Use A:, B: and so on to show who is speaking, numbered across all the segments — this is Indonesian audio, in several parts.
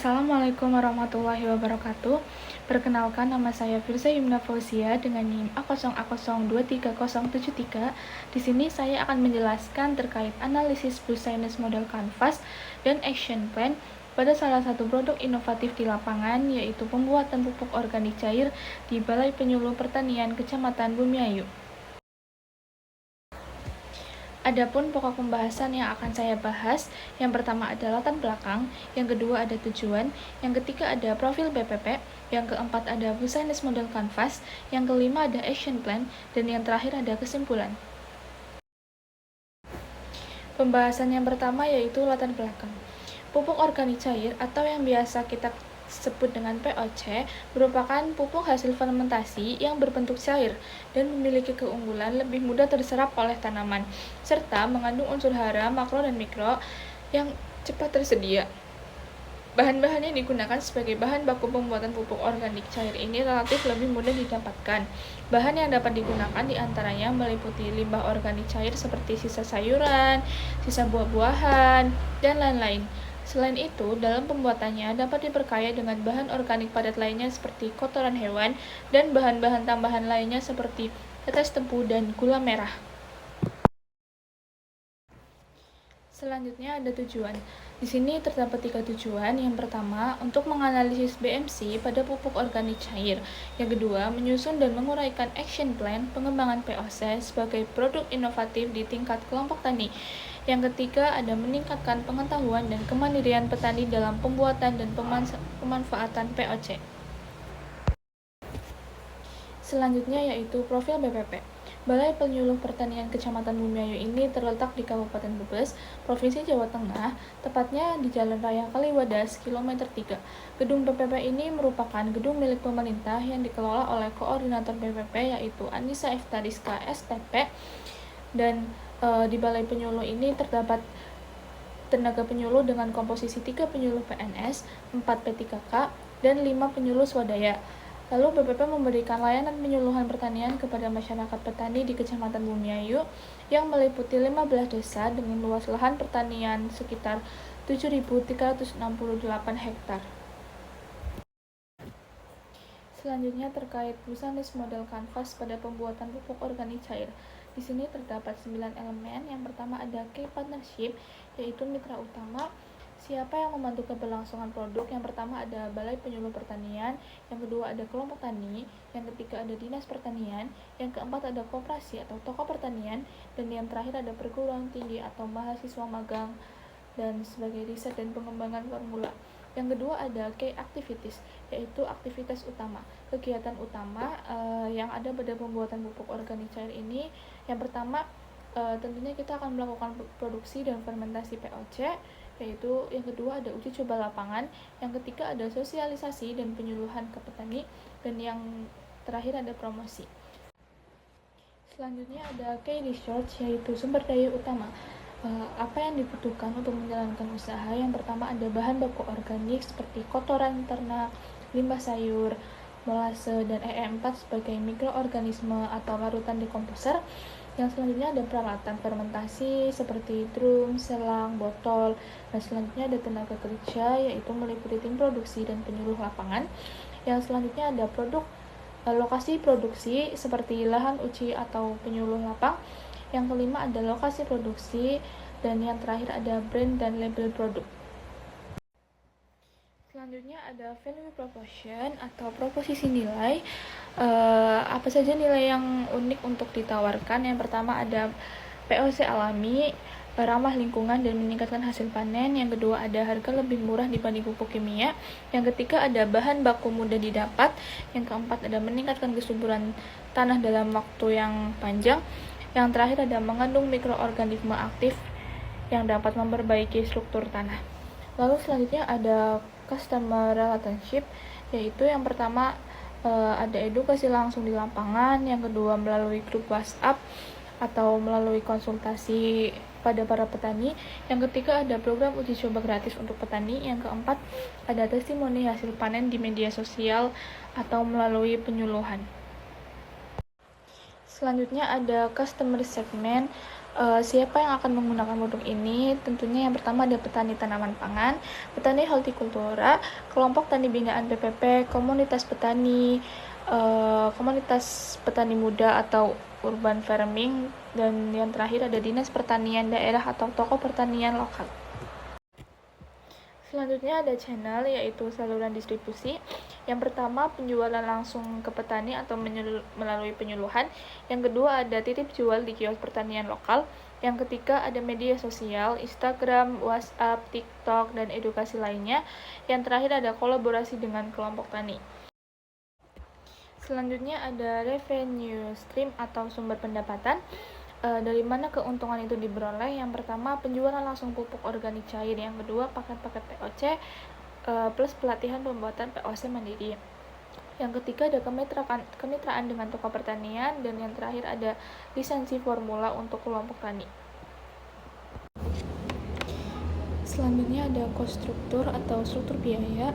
A: Assalamualaikum warahmatullahi wabarakatuh. Perkenalkan, nama saya Firza Yumna Fauzia dengan NIM A0023073. Di sini saya akan menjelaskan terkait analisis business model canvas dan action plan pada salah satu produk inovatif di lapangan, yaitu pembuatan pupuk organik cair di Balai Penyuluh Pertanian Kecamatan Bumiayu. Adapun pokok pembahasan yang akan saya bahas, yang pertama ada latar belakang, yang kedua ada tujuan, yang ketiga ada profil BPP, yang keempat ada business model canvas, yang kelima ada action plan, dan yang terakhir ada kesimpulan. Pembahasan yang pertama yaitu latar belakang. Pupuk organik cair atau yang biasa kita sebut dengan POC merupakan pupuk hasil fermentasi yang berbentuk cair dan memiliki keunggulan lebih mudah terserap oleh tanaman, serta mengandung unsur hara, makro, dan mikro yang cepat tersedia. Bahan-bahan yang digunakan sebagai bahan baku pembuatan pupuk organik cair ini relatif lebih mudah didapatkan. Bahan yang dapat digunakan diantaranya meliputi limbah organik cair seperti sisa sayuran, sisa buah-buahan, dan lain-lain. Selain itu, dalam pembuatannya dapat diperkaya dengan bahan organik padat lainnya seperti kotoran hewan dan bahan-bahan tambahan lainnya seperti tetes tebu dan gula merah. Selanjutnya ada tujuan. Di sini terdapat 3 tujuan. Yang pertama, untuk menganalisis BMC pada pupuk organik cair. Yang kedua, menyusun dan menguraikan action plan pengembangan POC sebagai produk inovatif di tingkat kelompok tani. Yang ketiga, ada meningkatkan pengetahuan dan kemandirian petani dalam pembuatan dan pemanfaatan POC. Selanjutnya yaitu profil BPP. Balai Penyuluh Pertanian Kecamatan Bumiayu ini terletak di Kabupaten Brebes, Provinsi Jawa Tengah, tepatnya di Jalan Raya Kaliwadas, kilometer 3. Gedung BPP ini merupakan gedung milik pemerintah yang dikelola oleh Koordinator BPP yaitu Anissa Eftariska STP, dan di Balai Penyuluh ini terdapat tenaga penyuluh dengan komposisi 3 penyuluh PNS, 4 P3K, dan 5 penyuluh swadaya. Lalu BPP memberikan layanan penyuluhan pertanian kepada masyarakat petani di Kecamatan Bumiayu yang meliputi 15 desa dengan luas lahan pertanian sekitar 7.368 hektar. Selanjutnya terkait business model canvas pada pembuatan pupuk organik cair. Di sini terdapat 9 elemen. Yang pertama ada key partnership, yaitu mitra utama. Siapa yang membantu keberlangsungan produk? Yang pertama ada Balai Penyuluh Pertanian, yang kedua ada kelompok tani, yang ketiga ada Dinas Pertanian, yang keempat ada koperasi atau toko pertanian, dan yang terakhir ada perguruan tinggi atau mahasiswa magang dan sebagai riset dan pengembangan formula. Yang kedua ada key activities, yaitu aktivitas utama. Kegiatan utama yang ada pada pembuatan pupuk organik cair ini, yang pertama tentunya kita akan melakukan produksi dan fermentasi POC, yaitu yang kedua ada uji coba lapangan, yang ketiga ada sosialisasi dan penyuluhan ke petani, dan yang terakhir ada promosi. Selanjutnya ada key research, yaitu sumber daya utama. Apa yang dibutuhkan untuk menjalankan usaha? Yang pertama ada bahan baku organik seperti kotoran ternak, limbah sayur, molase, dan E4 sebagai mikroorganisme atau larutan dekomposer. Yang selanjutnya ada peralatan fermentasi seperti drum, selang, botol, dan selanjutnya ada tenaga kerja, yaitu meliputi tim produksi dan penyuluh lapangan. Yang selanjutnya ada lokasi produksi seperti lahan uji atau penyuluh lapang. Yang kelima ada lokasi produksi, dan yang terakhir ada brand dan label produk. Selanjutnya ada value proposition atau proposisi nilai. Apa saja nilai yang unik untuk ditawarkan? Yang pertama ada POC alami, ramah lingkungan dan meningkatkan hasil panen. Yang kedua ada harga lebih murah dibanding pupuk kimia. Yang ketiga ada bahan baku mudah didapat. Yang keempat ada meningkatkan kesuburan tanah dalam waktu yang panjang. Yang terakhir ada mengandung mikroorganisme aktif yang dapat memperbaiki struktur tanah. Lalu selanjutnya ada customer relationship, yaitu yang pertama ada edukasi langsung di lapangan, yang kedua melalui grup WhatsApp atau melalui konsultasi pada para petani, yang ketiga ada program uji coba gratis untuk petani, yang keempat ada testimoni hasil panen di media sosial atau melalui penyuluhan. Selanjutnya ada customer segment. Siapa yang akan menggunakan produk ini? Tentunya yang pertama ada petani tanaman pangan, petani hortikultura, kelompok tani binaan PPP, komunitas petani muda atau urban farming, dan yang terakhir ada dinas pertanian daerah atau toko pertanian lokal. Selanjutnya ada channel, yaitu saluran distribusi. Yang pertama, penjualan langsung ke petani atau melalui penyuluhan. Yang kedua, ada titip jual di kios pertanian lokal. Yang ketiga, ada media sosial, Instagram, WhatsApp, TikTok, dan edukasi lainnya. Yang terakhir, ada kolaborasi dengan kelompok tani. Selanjutnya ada revenue stream atau sumber pendapatan. Dari mana keuntungan itu diperoleh? Yang pertama, penjualan langsung pupuk organik cair. Yang kedua, paket-paket POC plus pelatihan pembuatan POC mandiri. Yang ketiga, ada kemitraan dengan toko pertanian. Dan yang terakhir, ada lisensi formula untuk kelompok tani. Selanjutnya ada cost struktur atau struktur biaya.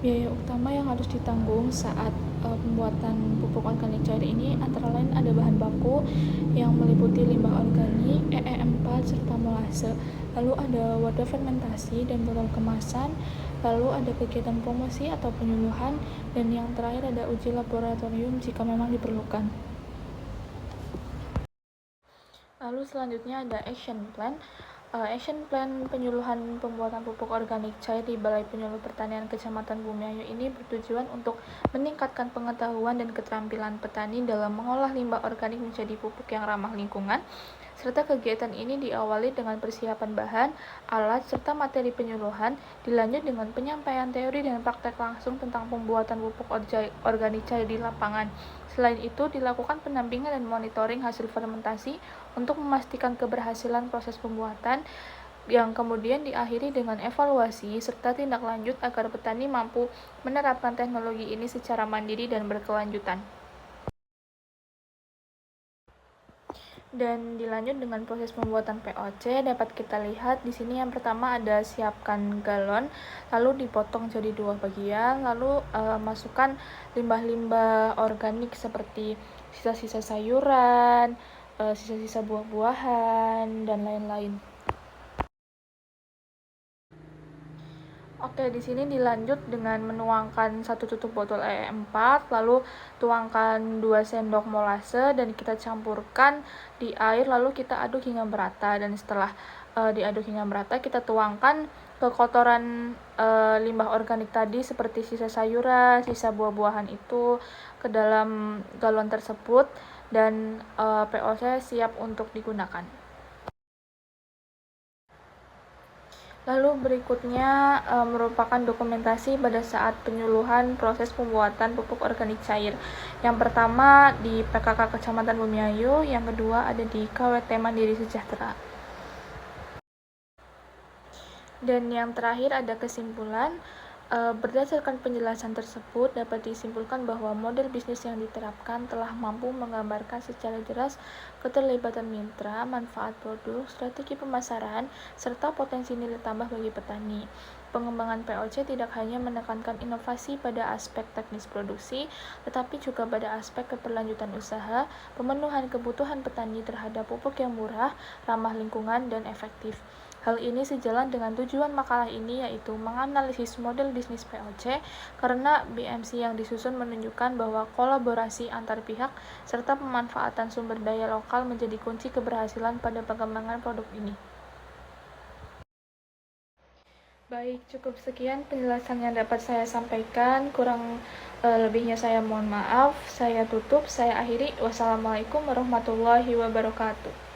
A: Biaya utama yang harus ditanggung saat pembuatan pupuk organik cair ini antara lain ada bahan baku yang meliputi limbah organik, EE4, serta molase. Lalu ada wadah fermentasi dan botol kemasan. Lalu ada kegiatan promosi atau penyuluhan. Dan yang terakhir ada uji laboratorium jika memang diperlukan. Lalu selanjutnya ada action plan. Action plan penyuluhan pembuatan pupuk organik cair di Balai Penyuluh Pertanian Kecamatan Bumiayu ini bertujuan untuk meningkatkan pengetahuan dan keterampilan petani dalam mengolah limbah organik menjadi pupuk yang ramah lingkungan, serta kegiatan ini diawali dengan persiapan bahan, alat, serta materi penyuluhan, dilanjut dengan penyampaian teori dan praktek langsung tentang pembuatan pupuk organik cair di lapangan. Selain itu, dilakukan pendampingan dan monitoring hasil fermentasi untuk memastikan keberhasilan proses pembuatan, yang kemudian diakhiri dengan evaluasi serta tindak lanjut agar petani mampu menerapkan teknologi ini secara mandiri dan berkelanjutan. Dan dilanjut dengan proses pembuatan POC. Dapat kita lihat di sini yang pertama ada siapkan galon, lalu dipotong jadi 2 bagian, lalu masukkan limbah-limbah organik seperti sisa-sisa sayuran, sisa-sisa buah-buahan, dan lain-lain. Oke, di sini dilanjut dengan menuangkan 1 tutup botol EE4, lalu tuangkan 2 sendok molase dan kita campurkan di air, lalu kita aduk hingga merata. Dan setelah diaduk hingga merata, kita tuangkan kotoran limbah organik tadi seperti sisa sayuran, sisa buah-buahan itu ke dalam galon tersebut, dan POC siap untuk digunakan. Lalu berikutnya merupakan dokumentasi pada saat penyuluhan proses pembuatan pupuk organik cair. Yang pertama di PKK Kecamatan Bumiayu, yang kedua ada di KWT Mandiri Sejahtera. Dan yang terakhir ada kesimpulan. Berdasarkan penjelasan tersebut, dapat disimpulkan bahwa model bisnis yang diterapkan telah mampu menggambarkan secara jelas keterlibatan mitra, manfaat produk, strategi pemasaran, serta potensi nilai tambah bagi petani. Pengembangan POC tidak hanya menekankan inovasi pada aspek teknis produksi, tetapi juga pada aspek keberlanjutan usaha, pemenuhan kebutuhan petani terhadap pupuk yang murah, ramah lingkungan, dan efektif. Hal ini sejalan dengan tujuan makalah ini, yaitu menganalisis model bisnis POC, karena BMC yang disusun menunjukkan bahwa kolaborasi antar pihak serta pemanfaatan sumber daya lokal menjadi kunci keberhasilan pada pengembangan produk ini. Baik, cukup sekian penjelasan yang dapat saya sampaikan. Kurang lebihnya saya mohon maaf. Saya tutup, saya akhiri. Wassalamualaikum warahmatullahi wabarakatuh.